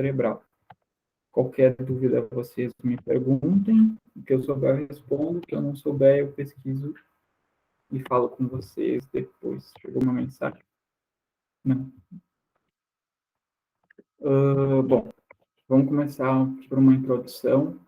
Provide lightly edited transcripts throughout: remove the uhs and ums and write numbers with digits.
cerebral. Qualquer dúvida, vocês me perguntem. O que eu souber, eu respondo. O que eu não souber, eu pesquiso e falo com vocês depois. Chegou uma mensagem? Não. Bom, vamos começar por uma introdução.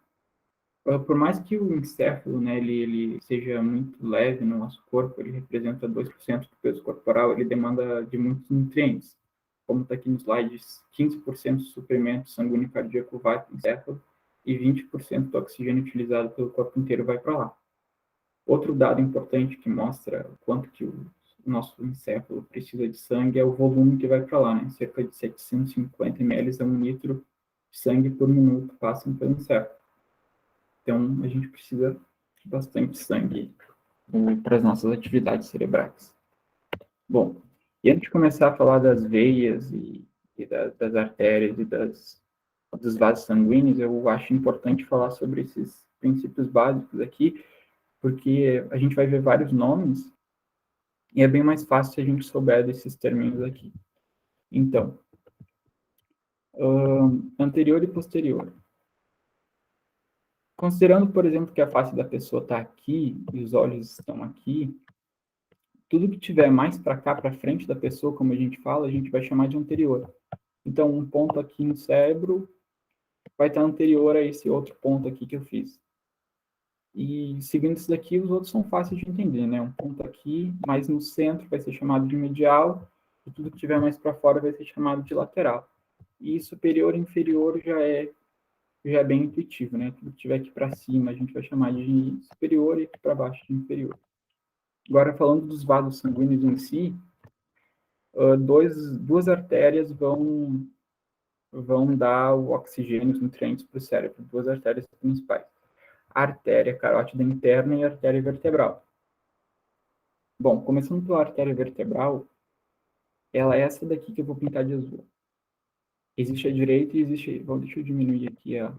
Por mais que o encéfalo, né, ele seja muito leve no nosso corpo, ele representa 2% do peso corporal, ele demanda de muitos nutrientes. Como está aqui no slide, 15% do suprimento sanguíneo cardíaco vai para o encéfalo e 20% do oxigênio utilizado pelo corpo inteiro vai para lá. Outro dado importante que mostra o quanto que o nosso encéfalo precisa de sangue é o volume que vai para lá, né? Cerca de 750 ml a 1 litro de sangue por minuto passam pelo encéfalo. Então, a gente precisa de bastante sangue para as nossas atividades cerebrais. Bom, e antes de começar a falar das veias das artérias e dos vasos sanguíneos, eu acho importante falar sobre esses princípios básicos aqui, porque a gente vai ver vários nomes e é bem mais fácil se a gente souber desses termos aqui. Então, anterior e posterior. Considerando, por exemplo, que a face da pessoa está aqui e os olhos estão aqui, tudo que tiver mais para cá, para frente da pessoa, como a gente fala, a gente vai chamar de anterior. Então, um ponto aqui no cérebro vai estar anterior a esse outro ponto aqui que eu fiz. E seguindo isso daqui, os outros são fáceis de entender, né? Um ponto aqui, mais no centro, vai ser chamado de medial, e tudo que tiver mais para fora vai ser chamado de lateral. E superior e inferior já é bem intuitivo, né? Tudo que tiver aqui para cima, a gente vai chamar de superior e aqui para baixo de inferior. Agora, falando dos vasos sanguíneos em si, duas artérias vão dar o oxigênio, os nutrientes para o cérebro, duas artérias principais. A artéria carótida interna e a artéria vertebral. Bom, começando pela artéria vertebral, ela é essa daqui que eu vou pintar de azul. Existe a direita e existe... Bom, deixa eu diminuir aqui a...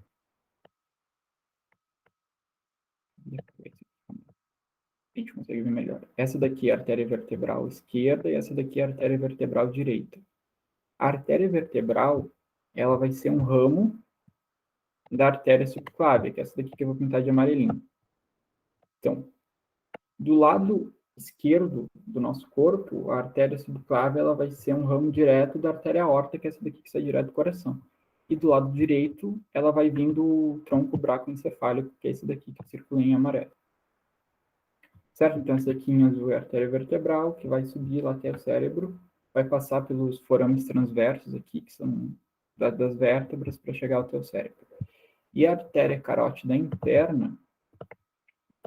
A gente consegue ver melhor. Essa daqui é a artéria vertebral esquerda e essa daqui é a artéria vertebral direita. A artéria vertebral, ela vai ser um ramo da artéria subclávia, que é essa daqui que eu vou pintar de amarelinho. Então, do lado esquerdo do nosso corpo, a artéria subclávia ela vai ser um ramo direto da artéria aorta, que é essa daqui que sai direto do coração. E do lado direito, ela vai vir do tronco braquiocefálico, que é esse daqui que circula em amarelo. Certo? Então, essa daqui em azul é a artéria vertebral, que vai subir lá até o cérebro, vai passar pelos forames transversos aqui, que são das vértebras, para chegar ao teu cérebro. E a artéria carótida interna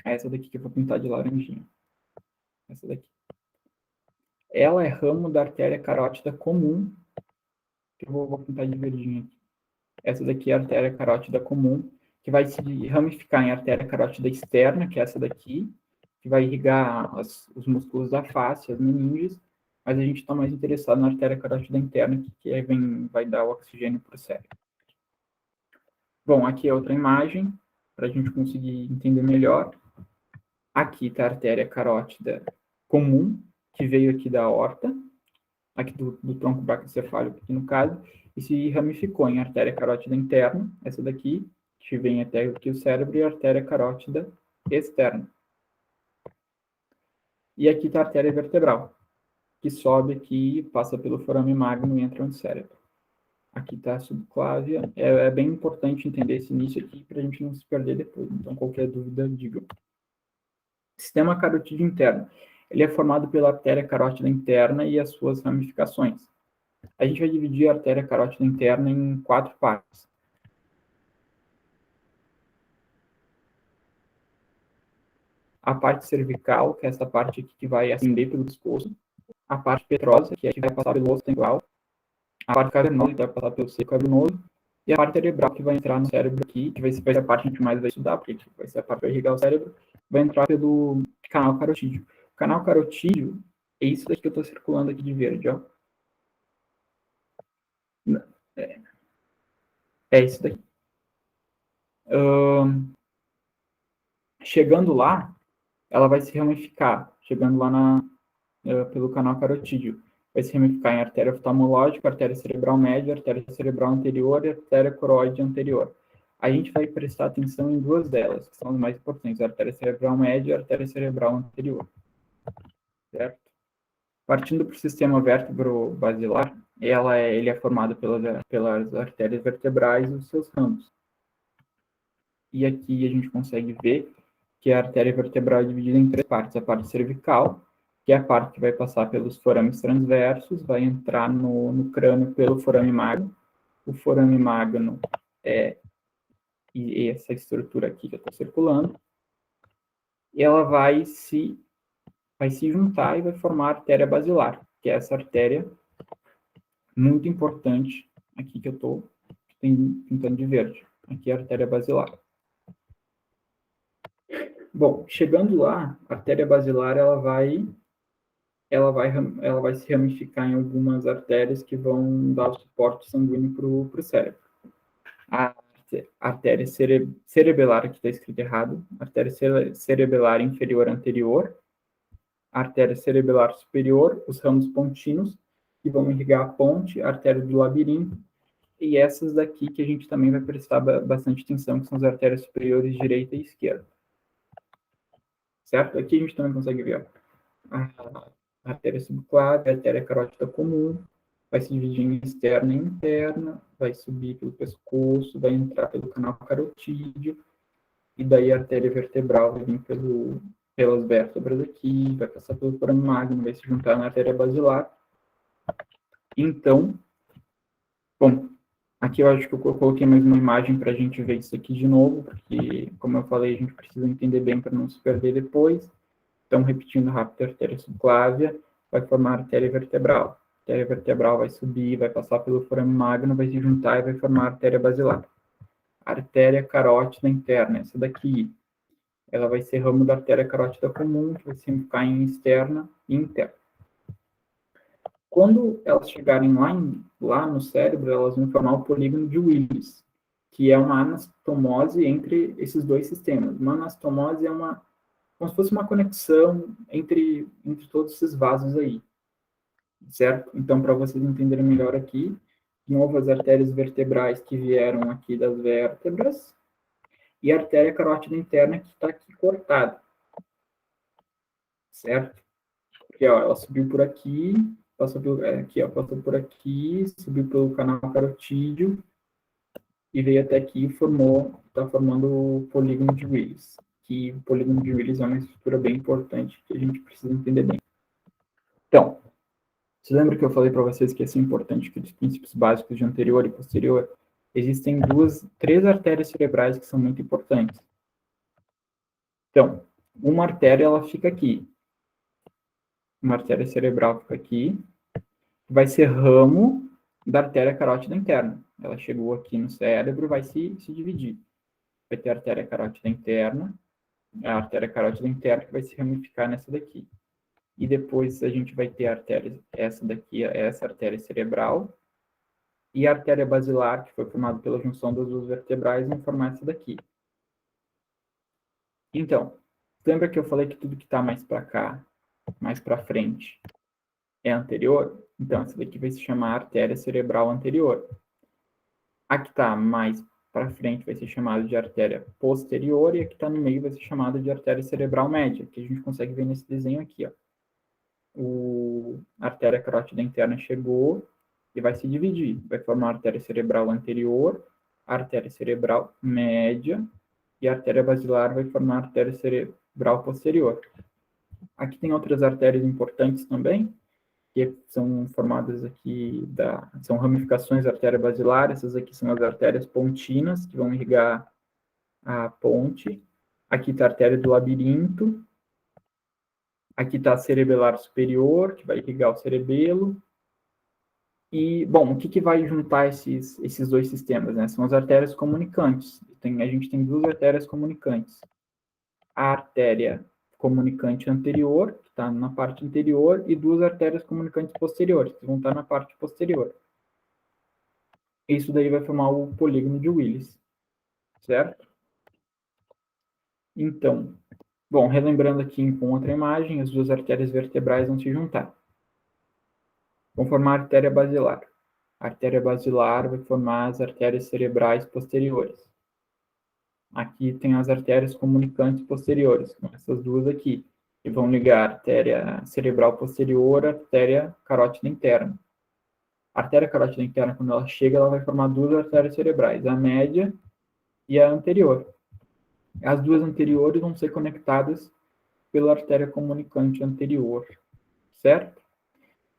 é essa daqui que eu vou pintar de laranjinha. Essa daqui. Ela é ramo da artéria carótida comum, que eu vou pintar de verdinho aqui. Essa daqui é a artéria carótida comum, que vai se ramificar em artéria carótida externa, que é essa daqui, que vai irrigar os músculos da face, as meninges, mas a gente está mais interessado na artéria carótida interna, que vai dar o oxigênio para o cérebro. Bom, aqui é outra imagem, para a gente conseguir entender melhor. Aqui está a artéria carótida comum, que veio aqui da aorta, aqui do tronco braquiocefálico, aqui no caso, e se ramificou em artéria carótida interna, essa daqui, que vem até aqui o cérebro, e a artéria carótida externa. E aqui está a artéria vertebral, que sobe aqui, passa pelo forame magno e entra no cérebro. Aqui está a subclávia. É bem importante entender esse início aqui para a gente não se perder depois. Então, qualquer dúvida, digam. Sistema carotídeo interno. Ele é formado pela artéria carótida interna e as suas ramificações. A gente vai dividir a artéria carótida interna em 4 partes. A parte cervical, que é essa parte aqui que vai ascender pelo pescoço. A parte petrosa, que é a que vai passar pelo osso temporal. A parte cavernosa, que vai passar pelo seco cavernoso. E a parte cerebral, que vai entrar no cérebro aqui, que vai ser a parte que a gente mais vai estudar, porque vai ser a parte que vai irrigar o cérebro, vai entrar pelo canal carotídeo. O canal carotídeo é isso daqui que eu estou circulando aqui de verde, ó. É isso daqui. Chegando lá, ela vai se ramificar, chegando lá pelo canal carotídeo. vai se ramificar em artéria oftalmológica, artéria cerebral média, artéria cerebral anterior e artéria coroide anterior. A gente vai prestar atenção em duas delas, que são as mais importantes, a artéria cerebral média e a artéria cerebral anterior. Certo? Partindo para o sistema vértebro-basilar, ele é formado pelas artérias vertebrais e os seus ramos. E aqui a gente consegue ver que a artéria vertebral é dividida em três partes. A parte cervical, que é a parte que vai passar pelos forames transversos, vai entrar no crânio pelo forame magno. O forame magno é essa estrutura aqui que eu estou circulando. E ela vai se juntar e vai formar a artéria basilar, que é essa artéria muito importante aqui que eu estou pintando de verde. Aqui é a artéria basilar. Bom, chegando lá, a artéria basilar ela vai se ramificar em algumas artérias que vão dar o suporte sanguíneo para o cérebro. A artéria cerebelar, aqui está escrito errado, artéria cerebelar inferior anterior, a artéria cerebelar superior, os ramos pontinos, que vão irrigar a ponte, a artéria do labirinto, e essas daqui que a gente também vai prestar bastante atenção, que são as artérias superiores direita e esquerda. Certo? Aqui a gente também consegue ver a artéria subclave, a artéria carótida comum, vai se dividir em externa e interna, vai subir pelo pescoço, vai entrar pelo canal carotídeo, e daí a artéria vertebral vai vir pelas vértebras aqui, vai passar pelo forame magno, vai se juntar na artéria basilar. Então, bom, aqui eu acho que eu coloquei mais uma imagem para a gente ver isso aqui de novo, porque, como eu falei, a gente precisa entender bem para não se perder depois. Então, repetindo rápido, a artéria subclávia vai formar a artéria vertebral. A artéria vertebral vai subir, vai passar pelo forame magno, vai se juntar e vai formar a artéria basilar. A artéria carótida interna, essa daqui, ela vai ser ramo da artéria carótida comum, que vai se ramificar em externa e interna. Quando elas chegarem lá no cérebro, elas vão formar o polígono de Willis, que é uma anastomose entre esses dois sistemas. Uma anastomose é como se fosse uma conexão entre todos esses vasos aí, certo? Então, para vocês entenderem melhor aqui, de novo, as artérias vertebrais que vieram aqui das vértebras e a artéria carótida interna que está aqui cortada, certo? Porque, ó, ela subiu por aqui, passou por aqui, subiu pelo canal carotídeo e veio até aqui e está formando o polígono de Willis. Que o polígono de Willis é uma estrutura bem importante que a gente precisa entender bem. Então, você lembra que eu falei para vocês que é importante que os princípios básicos de anterior e posterior, existem três artérias cerebrais que são muito importantes. Então, uma artéria ela fica aqui. Uma artéria cerebral fica aqui, vai ser ramo da artéria carótida interna. Ela chegou aqui no cérebro, vai se dividir. Vai ter a artéria carótida interna, a artéria carótida interna que vai se ramificar nessa daqui. E depois a gente vai ter a artéria, essa daqui, essa artéria cerebral, e a artéria basilar, que foi formada pela junção das duas vertebrais, em formar essa daqui. Então, lembra que eu falei que tudo que está mais para cá, mais para frente, é anterior? Então, essa daqui vai se chamar artéria cerebral anterior. A que está mais para frente vai ser chamada de artéria posterior, e a que está no meio vai ser chamada de artéria cerebral média, que a gente consegue ver nesse desenho aqui, ó. A artéria carótida interna chegou e vai se dividir. Vai formar a artéria cerebral anterior, a artéria cerebral média, e a artéria basilar vai formar a artéria cerebral posterior. Aqui tem outras artérias importantes também, que são formadas aqui, são ramificações da artéria basilar. Essas aqui são as artérias pontinas, que vão irrigar a ponte. Aqui está a artéria do labirinto. Aqui está a cerebelar superior, que vai irrigar o cerebelo. E, bom, o que vai juntar esses dois sistemas, né? São as artérias comunicantes. A gente tem duas artérias comunicantes. A artéria comunicante anterior, que está na parte anterior, e duas artérias comunicantes posteriores, que vão estar na parte posterior. Isso daí vai formar o polígono de Willis, certo? Então, bom, relembrando aqui com outra imagem, as duas artérias vertebrais vão se juntar. vão formar a artéria basilar. A artéria basilar vai formar as artérias cerebrais posteriores. Aqui tem as artérias comunicantes posteriores, que são essas duas aqui, que vão ligar a artéria cerebral posterior à artéria carótida interna. A artéria carótida interna, quando ela chega, ela vai formar duas artérias cerebrais, a média e a anterior. As duas anteriores vão ser conectadas pela artéria comunicante anterior, certo?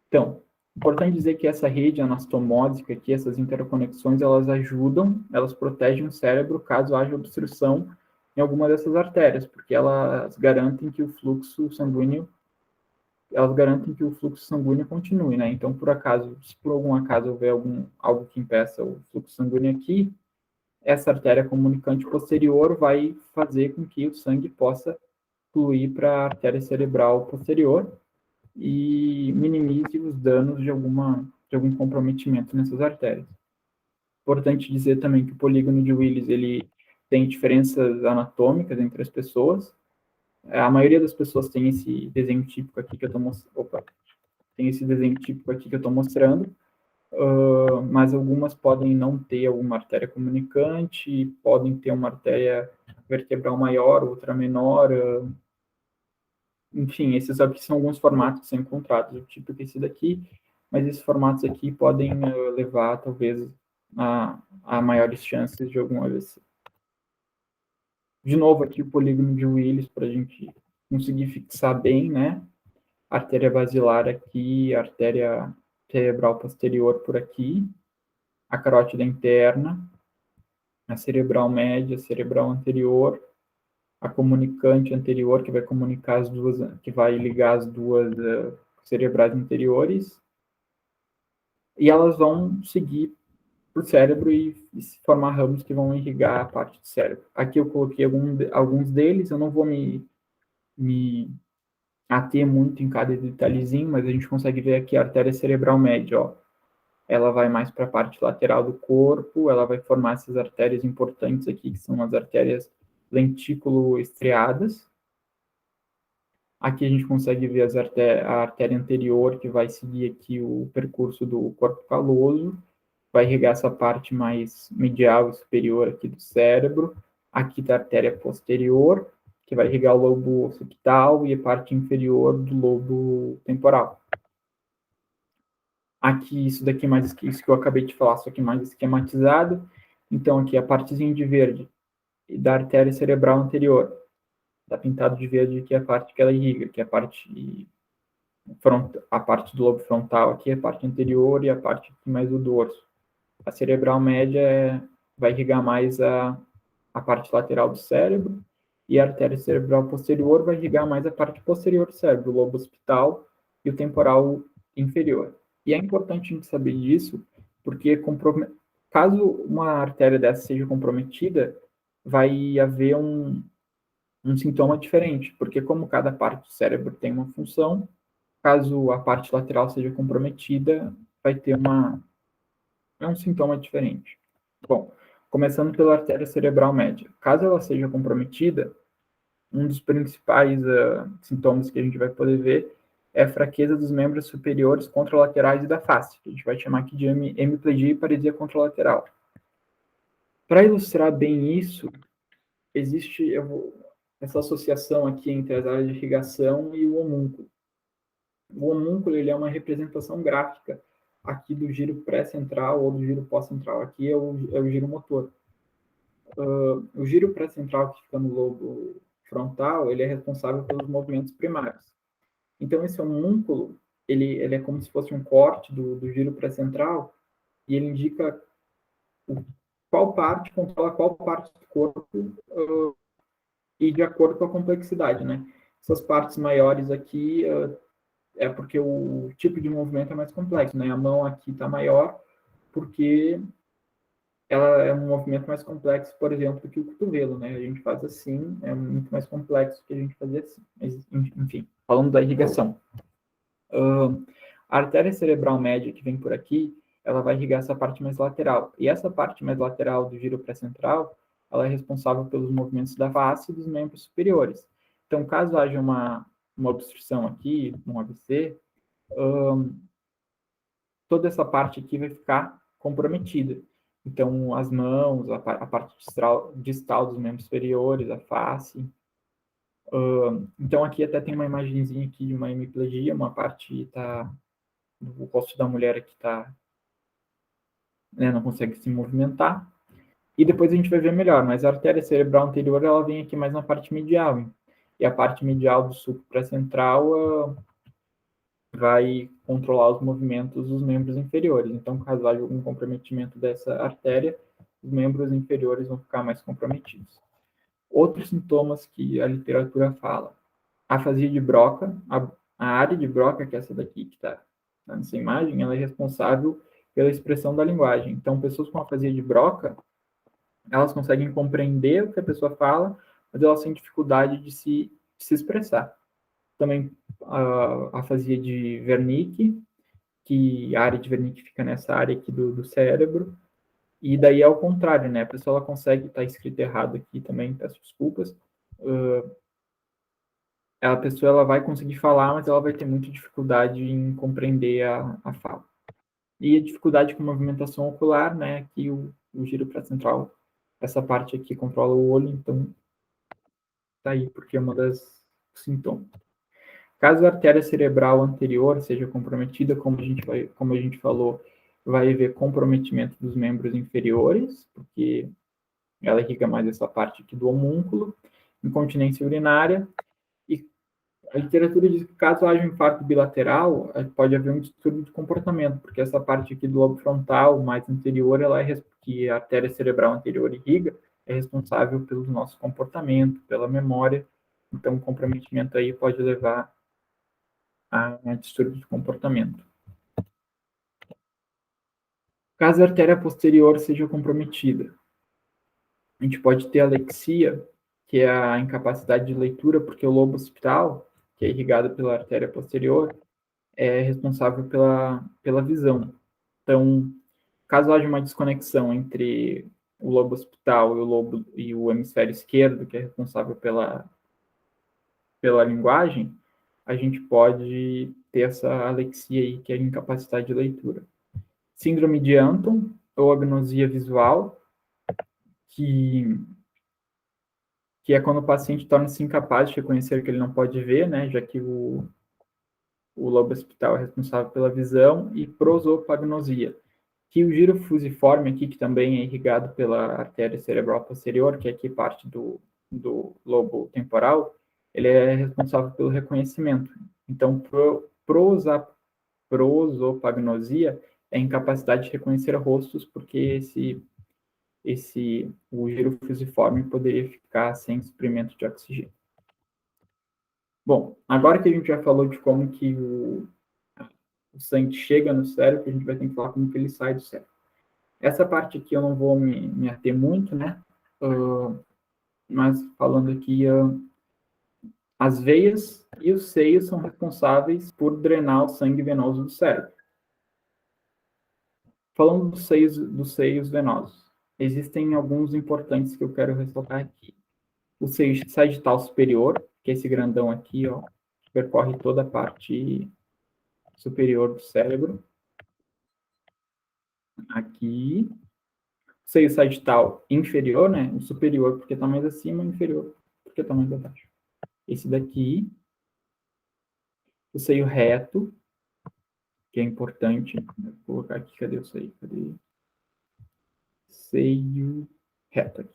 Então, importante dizer que essa rede anastomósica aqui, essas interconexões, elas ajudam, elas protegem o cérebro caso haja obstrução em alguma dessas artérias, porque elas garantem que o fluxo sanguíneo continue, né? Então, se por algum acaso houver algo que impeça o fluxo sanguíneo aqui, essa artéria comunicante posterior vai fazer com que o sangue possa fluir para a artéria cerebral posterior e minimize os danos de algum comprometimento nessas artérias. Importante dizer também que o polígono de Willis ele tem diferenças anatômicas entre as pessoas. A maioria das pessoas tem esse desenho típico aqui que eu estou mostrando, mas algumas podem não ter alguma artéria comunicante, podem ter uma artéria vertebral maior, outra menor, enfim, esses aqui são alguns formatos que são encontrados, o típico é esse daqui, mas esses formatos aqui podem levar, talvez, a maiores chances de algum AVC. De novo, aqui o polígono de Willis, para a gente conseguir fixar bem, né? Artéria basilar aqui, artéria cerebral posterior por aqui, a carótida interna, a cerebral média, a cerebral anterior, a comunicante anterior, que vai comunicar as duas, que vai ligar as duas cerebrais anteriores, e elas vão seguir para o cérebro e formar ramos que vão irrigar a parte do cérebro. Aqui eu coloquei alguns deles, eu não vou me ater muito em cada detalhezinho, mas a gente consegue ver aqui a artéria cerebral média, ó. Ela vai mais para a parte lateral do corpo, ela vai formar essas artérias importantes aqui, que são as artérias lentículo-estriadas. Aqui a gente consegue ver a artéria anterior, que vai seguir aqui o percurso do corpo caloso, vai irrigar essa parte mais medial e superior aqui do cérebro. Aqui está a artéria posterior, que vai irrigar o lobo occipital e a parte inferior do lobo temporal. Aqui, isso daqui mais isso que eu acabei de falar, só que mais esquematizado. Então, aqui a partezinha de verde da artéria cerebral anterior. Está pintado de verde aqui a parte que ela irriga, que é a parte do lobo frontal aqui, a parte anterior e a parte mais do dorso. A cerebral média vai irrigar mais a parte lateral do cérebro, e a artéria cerebral posterior vai irrigar mais a parte posterior do cérebro, o lobo occipital e o temporal inferior. E é importante a gente saber disso, porque caso uma artéria dessa seja comprometida, vai haver um sintoma diferente, porque como cada parte do cérebro tem uma função, caso a parte lateral seja comprometida, vai ter um sintoma diferente. Bom, começando pela artéria cerebral média. Caso ela seja comprometida, um dos principais sintomas que a gente vai poder ver é a fraqueza dos membros superiores contralaterais e da face, que a gente vai chamar aqui de hemiplegia e paresia contralateral. Para ilustrar bem isso, existe essa associação aqui entre as áreas de irrigação e o homúnculo. O homúnculo ele é uma representação gráfica aqui do giro pré-central ou do giro pós-central. Aqui é o giro motor. O giro pré-central que fica no lobo frontal, ele é responsável pelos movimentos primários. Então, esse homúnculo, ele é como se fosse um corte do giro pré-central e ele indica qual parte controla qual parte do corpo e de acordo com a complexidade, né? Essas partes maiores aqui é porque o tipo de movimento é mais complexo, né? A mão aqui está maior porque ela é um movimento mais complexo, por exemplo, do que o cotovelo, né? A gente faz assim, é muito mais complexo que a gente fazer assim. Mas, enfim, falando da irrigação. A artéria cerebral média que vem por aqui, ela vai irrigar essa parte mais lateral. E essa parte mais lateral do giro pré-central, ela é responsável pelos movimentos da face e dos membros superiores. Então, caso haja uma obstrução aqui, um AVC, toda essa parte aqui vai ficar comprometida. Então, as mãos, a parte distal dos membros superiores, a face. Então, aqui até tem uma imagenzinha aqui de uma hemiplegia, uma parte tá do rosto da mulher aqui tá, né, não consegue se movimentar. E depois a gente vai ver melhor, mas a artéria cerebral anterior, ela vem aqui mais na parte medial. Hein? E a parte medial do sulco pré-central vai controlar os movimentos dos membros inferiores. Então, caso haja algum comprometimento dessa artéria, os membros inferiores vão ficar mais comprometidos. Outros sintomas que a literatura fala. Afasia de Broca, a área de Broca, que é essa daqui que está nessa imagem, ela é responsável pela expressão da linguagem. Então, pessoas com afasia de Broca, elas conseguem compreender o que a pessoa fala, mas elas têm dificuldade de se expressar. Também a afasia de Wernicke, que a área de Wernicke fica nessa área aqui do cérebro, e daí é o contrário, né? A pessoa ela consegue, tá escrito errado aqui também, peço desculpas, a pessoa ela vai conseguir falar, mas ela vai ter muita dificuldade em compreender a fala. E a dificuldade com movimentação ocular, né? Aqui o giro pré-central, essa parte aqui controla o olho, então tá aí, porque é uma das sintomas. Caso a artéria cerebral anterior seja comprometida, como a gente falou, vai haver comprometimento dos membros inferiores, porque ela irriga mais essa parte aqui do homúnculo, incontinência urinária, e a literatura diz que caso haja um infarto bilateral, pode haver um distúrbio de comportamento, porque essa parte aqui do lobo frontal, mais anterior, que a artéria cerebral anterior irriga, é responsável pelo nosso comportamento, pela memória, então o comprometimento aí pode levar a distúrbio de comportamento. Caso a artéria posterior seja comprometida, a gente pode ter alexia, que é a incapacidade de leitura, porque o lobo occipital, que é irrigado pela artéria posterior, é responsável pela visão. Então, caso haja uma desconexão entre o lobo occipital e o hemisfério esquerdo, que é responsável pela linguagem, a gente pode ter essa alexia aí, que é a incapacidade de leitura. Síndrome de Anton, ou agnosia visual, que é quando o paciente torna-se incapaz de reconhecer que ele não pode ver, né, já que o lobo occipital é responsável pela visão, e prosopagnosia, que o giro fusiforme aqui, que também é irrigado pela artéria cerebral posterior, que é aqui parte do lobo temporal, ele é responsável pelo reconhecimento. Então, prosopagnosia é a incapacidade de reconhecer rostos, porque o giro fusiforme poderia ficar sem suprimento de oxigênio. Bom, agora que a gente já falou de como que o sangue chega no cérebro, a gente vai ter que falar como que ele sai do cérebro. Essa parte aqui eu não vou me ater muito, né? Mas falando aqui, as veias e os seios são responsáveis por drenar o sangue venoso do cérebro. Falando dos seios venosos, existem alguns importantes que eu quero ressaltar aqui. O seio sagital superior, que é esse grandão aqui, ó, que percorre toda a parte superior do cérebro. Aqui. O seio sagital inferior, né? O superior porque está mais acima, o inferior porque está mais abaixo. Esse daqui. O seio reto, que é importante. Vou colocar aqui, cadê o seio? Cadê? Seio reto aqui.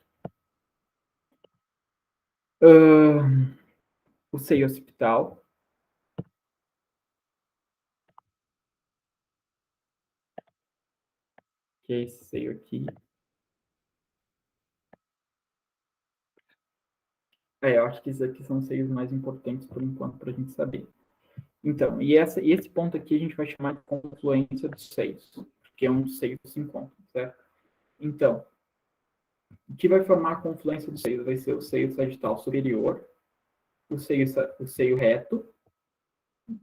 O seio occipital, que é esse seio aqui. Eu acho que esses aqui são os seios mais importantes por enquanto para a gente saber. Então, e esse ponto aqui a gente vai chamar de confluência dos seios, porque é onde os seios se encontram, certo? Então, o que vai formar a confluência dos seios? Vai ser o seio sagital superior, o seio reto,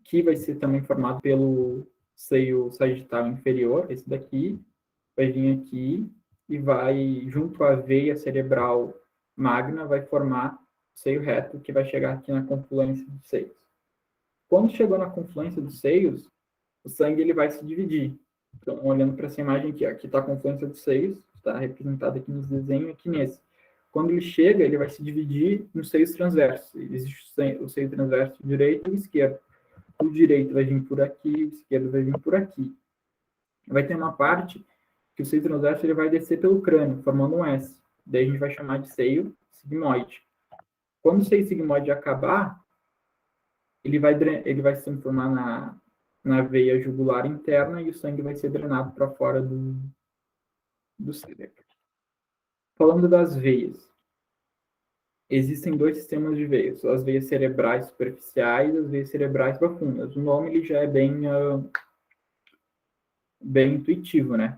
que vai ser também formado pelo seio sagital inferior, esse daqui, vai vir aqui e vai, junto à veia cerebral magna, vai formar o seio reto, que vai chegar aqui na confluência dos seios. Quando chegou na confluência dos seios, o sangue ele vai se dividir. Então, olhando para essa imagem aqui está a confluência dos seios, está representada aqui nos desenhos, aqui nesse. Quando ele chega, ele vai se dividir nos seios transversos. Existe o seio transverso direito e esquerdo. O direito vai vir por aqui, o esquerdo vai vir por aqui. Vai ter uma parte que o seio transverso ele vai descer pelo crânio, formando um S. Daí a gente vai chamar de seio sigmoide. Quando o seio sigmoide acabar, ele vai se transformar na veia jugular interna e o sangue vai ser drenado para fora do cérebro. Falando das veias, existem dois sistemas de veias, as veias cerebrais superficiais e as veias cerebrais profundas. O nome ele já é bem intuitivo, né?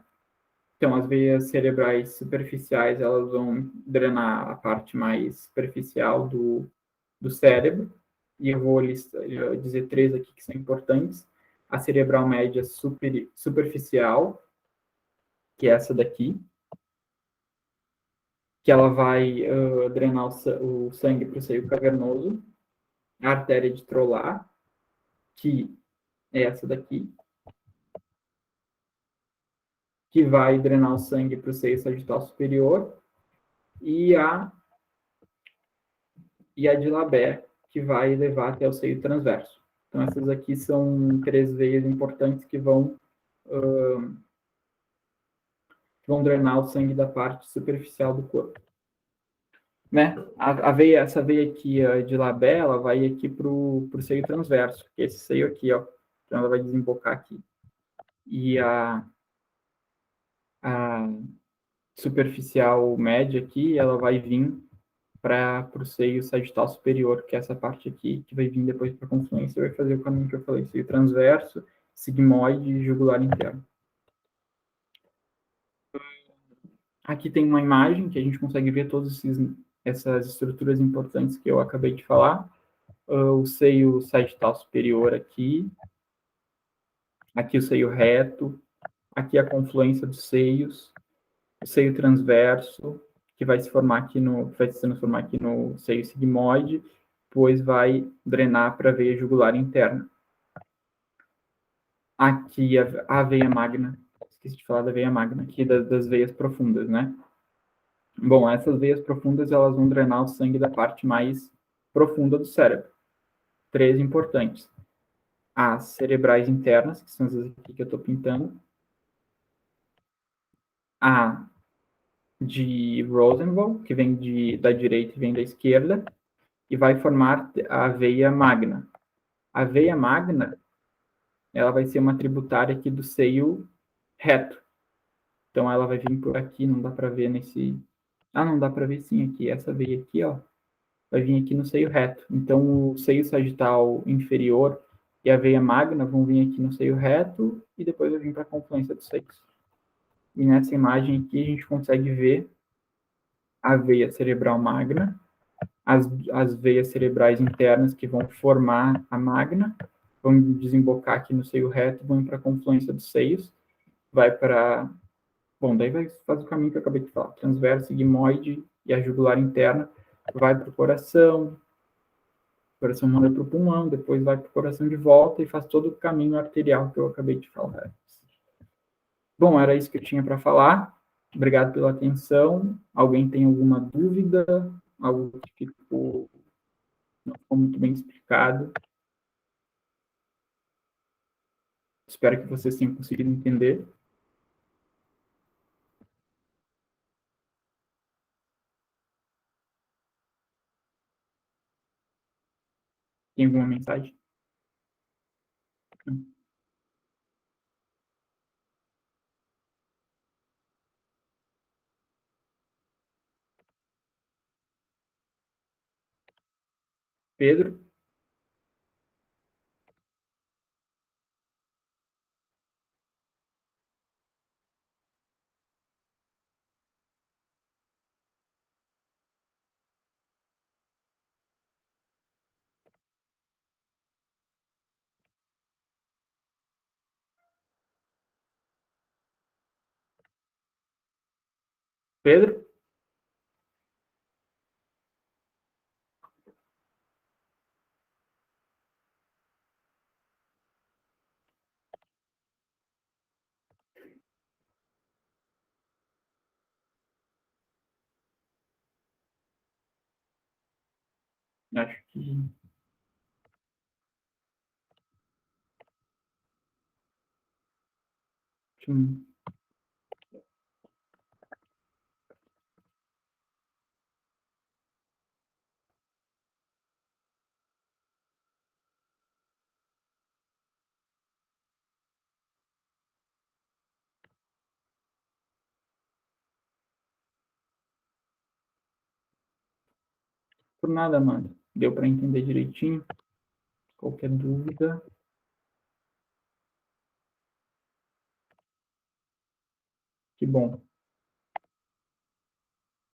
Então, as veias cerebrais superficiais, elas vão drenar a parte mais superficial do cérebro, e eu vou dizer três aqui que são importantes. A cerebral média superficial, que é essa daqui, que ela vai drenar o sangue para o seio cavernoso. A artéria de Trolar, que é essa daqui, que vai drenar o sangue para o seio sagital superior, e a de Labé, que vai levar até o seio transverso. Então, essas aqui são três veias importantes que vão drenar o sangue da parte superficial do corpo. Né? Essa veia aqui de Labé, ela vai aqui para o seio transverso, que é esse seio aqui, ó. Então, ela vai desembocar aqui. E a superficial média aqui, ela vai vir para o seio sagital superior, que é essa parte aqui, que vai vir depois para a confluência, vai fazer o caminho que eu falei, seio transverso, sigmoide e jugular interno. Aqui tem uma imagem que a gente consegue ver todas essas estruturas importantes que eu acabei de falar. O seio sagital superior aqui o seio reto, aqui a confluência dos seios, o seio transverso, que vai se transformar aqui no seio sigmoide, depois vai drenar para a veia jugular interna. Aqui a veia magna, esqueci de falar da veia magna, aqui das veias profundas, né? Bom, essas veias profundas, elas vão drenar o sangue da parte mais profunda do cérebro. Três importantes. As cerebrais internas, que são essas aqui que eu estou pintando. A de Rosenwald, que vem da direita e vem da esquerda, e vai formar a veia magna. A veia magna, ela vai ser uma tributária aqui do seio reto. Então, ela vai vir por aqui, não dá para ver nesse... Ah, não dá para ver sim aqui. Essa veia aqui, ó, vai vir aqui no seio reto. Então, o seio sagital inferior e a veia magna vão vir aqui no seio reto e depois vai vir para a confluência dos seios. E nessa imagem aqui, a gente consegue ver a veia cerebral magna, as veias cerebrais internas que vão formar a magna, vão desembocar aqui no seio reto, vão para a confluência dos seios, vai para... Bom, daí vai fazer o caminho que eu acabei de falar, transverso, sigmoide e a jugular interna, vai para o coração manda para o pulmão, depois vai para o coração de volta e faz todo o caminho arterial que eu acabei de falar. Bom, era isso que eu tinha para falar. Obrigado pela atenção. Alguém tem alguma dúvida? Algo que não ficou muito bem explicado? Espero que vocês tenham conseguido entender. Tem alguma mensagem? Pedro? Pedro? Acho que... Hum, por nada, mano. Deu para entender direitinho? Qualquer dúvida? Que bom.